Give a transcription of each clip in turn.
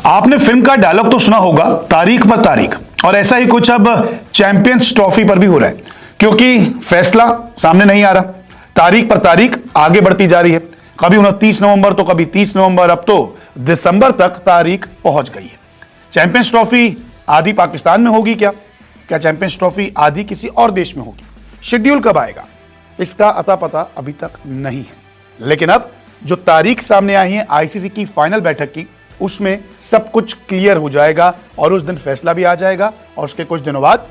आपने फिल्म का डायलॉग तो सुना होगा, तारीख पर तारीख, और ऐसा ही कुछ अब चैंपियंस ट्रॉफी पर भी हो रहा है, क्योंकि फैसला सामने नहीं आ रहा। तारीख पर तारीख आगे बढ़ती जा रही है, कभी 29 नवंबर तो कभी 30 नवंबर, अब तो दिसंबर तक तारीख पहुंच गई है। चैंपियंस ट्रॉफी आधी पाकिस्तान में होगी क्या चैंपियंस ट्रॉफी आधी किसी और देश में होगी? शेड्यूल कब आएगा इसका अता पता अभी तक नहीं है, लेकिन अब जो तारीख सामने आई है आईसीसी की फाइनल बैठक की, उसमें सब कुछ क्लियर हो जाएगा और उस दिन फैसला भी आ जाएगा और उसके कुछ दिनों बाद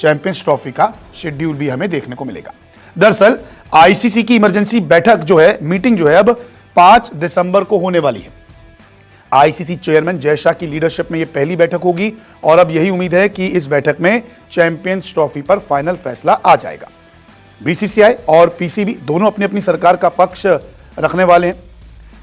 चैंपियंस ट्रॉफी का शेड्यूल भी हमें देखने को मिलेगा। दरअसल आईसीसी की इमरजेंसी बैठक जो है, मीटिंग जो है, अब 5 दिसंबर को होने वाली है। आईसीसी चेयरमैन जय शाह की लीडरशिप में यह पहली बैठक होगी और अब यही उम्मीद है कि इस बैठक में चैंपियंस ट्रॉफी पर फाइनल फैसला आ जाएगा। बीसीसीआई और पीसीबी दोनों अपनी अपनी सरकार का पक्ष रखने वाले हैं।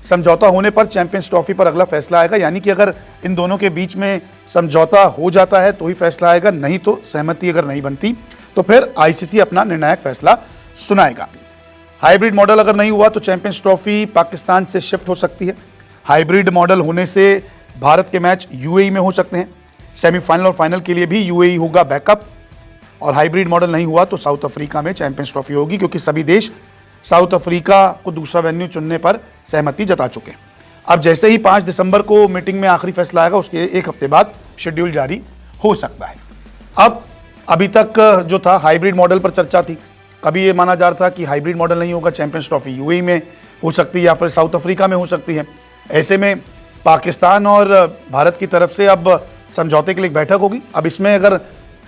समझौता होने पर चैंपियंस ट्रॉफी पर अगला फैसला आएगा, यानी कि अगर इन दोनों के बीच में समझौता हो जाता है तो ही फैसला आएगा, नहीं तो सहमति अगर नहीं बनती तो फिर आईसीसी अपना निर्णायक फैसला सुनाएगा। हाइब्रिड मॉडल अगर नहीं हुआ तो चैंपियंस ट्रॉफी पाकिस्तान से शिफ्ट हो सकती है। हाइब्रिड मॉडल होने से भारत के मैच यूएई में हो सकते हैं। सेमीफाइनल और फाइनल के लिए भी यूएई होगा बैकअप, और हाइब्रिड मॉडल नहीं हुआ तो साउथ अफ्रीका में चैंपियंस ट्रॉफी होगी, क्योंकि सभी देश साउथ अफ्रीका को दूसरा वेन्यू चुनने पर सहमति जता चुके हैं। अब जैसे ही 5 दिसंबर को मीटिंग में आखिरी फैसला आएगा, उसके एक हफ्ते बाद शेड्यूल जारी हो सकता है। अब अभी तक जो था हाइब्रिड मॉडल पर चर्चा थी। कभी ये माना जा रहा था कि हाइब्रिड मॉडल नहीं होगा, चैंपियंस ट्रॉफी यूएई में हो सकती है या फिर साउथ अफ्रीका में हो सकती है। ऐसे में पाकिस्तान और भारत की तरफ से अब समझौते के लिए बैठक होगी। अब इसमें अगर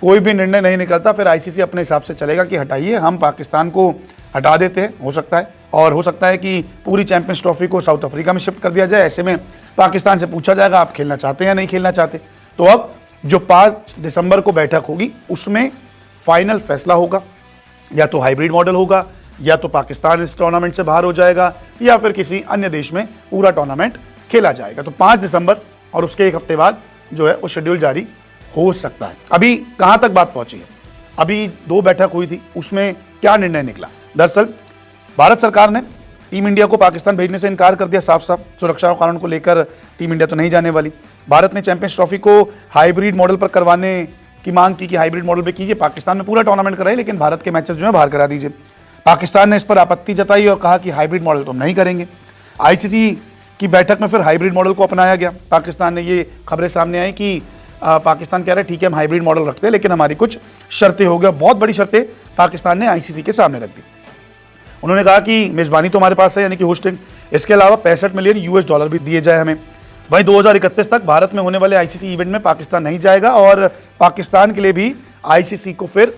कोई भी निर्णय नहीं निकलता फिर आईसीसी अपने हिसाब से चलेगा कि हटाइए, हम पाकिस्तान को हटा देते हैं, हो सकता है, और हो सकता है कि पूरी चैंपियंस ट्रॉफी को साउथ अफ्रीका में शिफ्ट कर दिया जाए। ऐसे में पाकिस्तान से पूछा जाएगा आप खेलना चाहते हैं या नहीं खेलना चाहते। तो अब जो 5 दिसंबर को बैठक होगी उसमें फाइनल फैसला होगा, या तो हाइब्रिड मॉडल होगा, या तो पाकिस्तान इस टूर्नामेंट से बाहर हो जाएगा, या फिर किसी अन्य देश में पूरा टूर्नामेंट खेला जाएगा। तो 5 दिसंबर और उसके एक हफ्ते बाद जो है वो शेड्यूल जारी हो सकता है। अभी कहां तक बात पहुंची है? अभी 2 बैठक हुई थी, उसमें क्या निर्णय निकला? दरअसल भारत सरकार ने टीम इंडिया को पाकिस्तान भेजने से इनकार कर दिया साफ साफ। सुरक्षा कारणों को लेकर टीम इंडिया तो नहीं जाने वाली। भारत ने चैंपियंस ट्रॉफी को हाइब्रिड मॉडल पर करवाने की मांग की कि हाइब्रिड मॉडल पे कीजिए, पाकिस्तान में पूरा टूर्नामेंट कराइए, लेकिन भारत के मैचेस जो है बाहर करा दीजिए। पाकिस्तान ने इस पर आपत्ति जताई और कहा कि हाइब्रिड मॉडल तो हम नहीं करेंगे। आईसीसी की बैठक में फिर हाइब्रिड मॉडल को अपनाया गया। पाकिस्तान ने, ये खबरें सामने आई कि पाकिस्तान कह रहा है ठीक है हम हाइब्रिड मॉडल रखते हैं, लेकिन हमारी कुछ शर्तें हो गया। बहुत बड़ी शर्तें पाकिस्तान ने आईसीसी के सामने रख दी। उन्होंने कहा कि मेजबानी तो हमारे पास है, यानी कि होस्टिंग, इसके अलावा 65 मिलियन यूएस डॉलर भी दिए जाए हमें। वहीं 2031 तक भारत में होने वाले आईसीसी इवेंट में पाकिस्तान नहीं जाएगा, और पाकिस्तान के लिए भी आईसीसी को फिर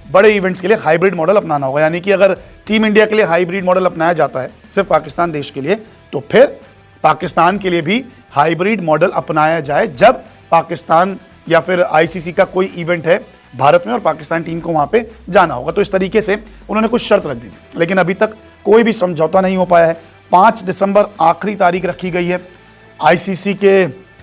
बड़े इवेंट्स के लिए हाइब्रिड मॉडल अपनाना होगा। यानी कि अगर टीम इंडिया के लिए हाइब्रिड मॉडल अपनाया जाता है सिर्फ पाकिस्तान देश के लिए, तो फिर पाकिस्तान के लिए भी हाइब्रिड मॉडल अपनाया जाए जब पाकिस्तान या फिर आईसीसी का कोई इवेंट है भारत में और पाकिस्तान टीम को वहां पे जाना होगा। तो इस तरीके से उन्होंने कुछ शर्त रख दी थी, लेकिन अभी तक कोई भी समझौता नहीं हो पाया है। 5 दिसंबर आखिरी तारीख रखी गई है। आईसीसी के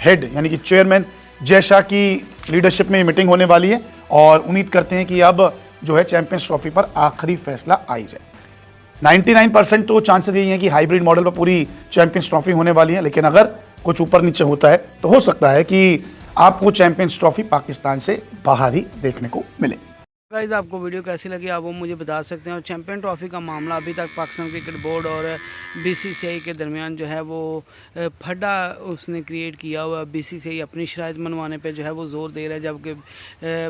हेड यानी कि चेयरमैन जय शाह की लीडरशिप में मीटिंग होने वाली है और उम्मीद करते हैं कि अब जो है चैंपियंस ट्रॉफी पर आखिरी फैसला आई जाए। 99% तो चांसेस यही हैं कि हाइब्रिड मॉडल पर पूरी चैंपियंस ट्रॉफी होने वाली है, लेकिन अगर कुछ ऊपर नीचे होता है तो हो सकता है कि आपको चैंपियंस ट्रॉफी पाकिस्तान से बाहर ही देखने को मिले। गाइस, आपको वीडियो कैसी लगी आप वो मुझे बता सकते हैं। और चैंपियन ट्रॉफी का मामला अभी तक पाकिस्तान क्रिकेट बोर्ड और बीसीसीआई के दरमियान जो है वो फड्डा उसने क्रिएट किया हुआ। बीसीसीआई अपनी शराइत मनवाने पे जो है वो ज़ोर दे रहा है, जबकि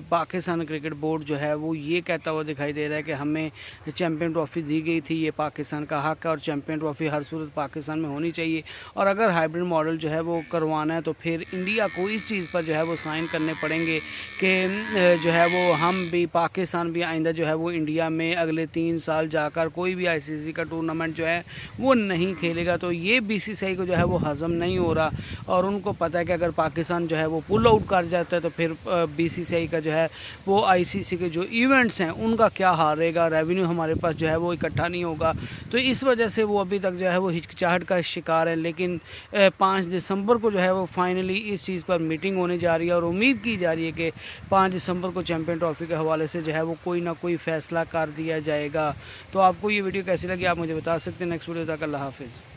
पाकिस्तान क्रिकेट बोर्ड जो है वो ये कहता हुआ दिखाई दे रहा है कि हमें चैंपियन ट्रॉफी दी गई थी, ये पाकिस्तान का हक है और चैंपियन ट्रॉफी हर सूरत पाकिस्तान में होनी चाहिए। और अगर हाइब्रिड मॉडल जो है वो करवाना है तो फिर इंडिया को इस चीज़ पर जो है वो साइन करने पड़ेंगे कि जो है वो हम भी पाकिस्तान भी आइंदा जो है वो इंडिया में अगले 3 साल जाकर कोई भी आईसीसी का टूर्नामेंट जो है वो नहीं खेलेगा। तो ये बीसीसीआई को जो है वो हज़म नहीं हो रहा और उनको पता है कि अगर पाकिस्तान जो है वो पुल आउट कर जाता है तो फिर बीसीसीआई का जो है वो आईसीसी के जो इवेंट्स हैं उनका क्या हाल रहेगा, रेवेन्यू हमारे पास जो है वो इकट्ठा नहीं होगा। तो इस वजह से वो अभी तक जो है वो हिचकिचाहट का शिकार है। लेकिन 5 दिसंबर को जो है वो फाइनली इस चीज़ पर मीटिंग होने जा रही है और उम्मीद की जा रही है कि 5 दिसंबर को चैंपियन ट्रॉफी के हवाले से जो है वो कोई ना कोई फ़ैसला कर दिया जाएगा। तो आपको ये वीडियो कैसी लगी आप मुझे बता सकते हैं। नेक्स्ट वीडियो तक अल्लाह हाफिज़।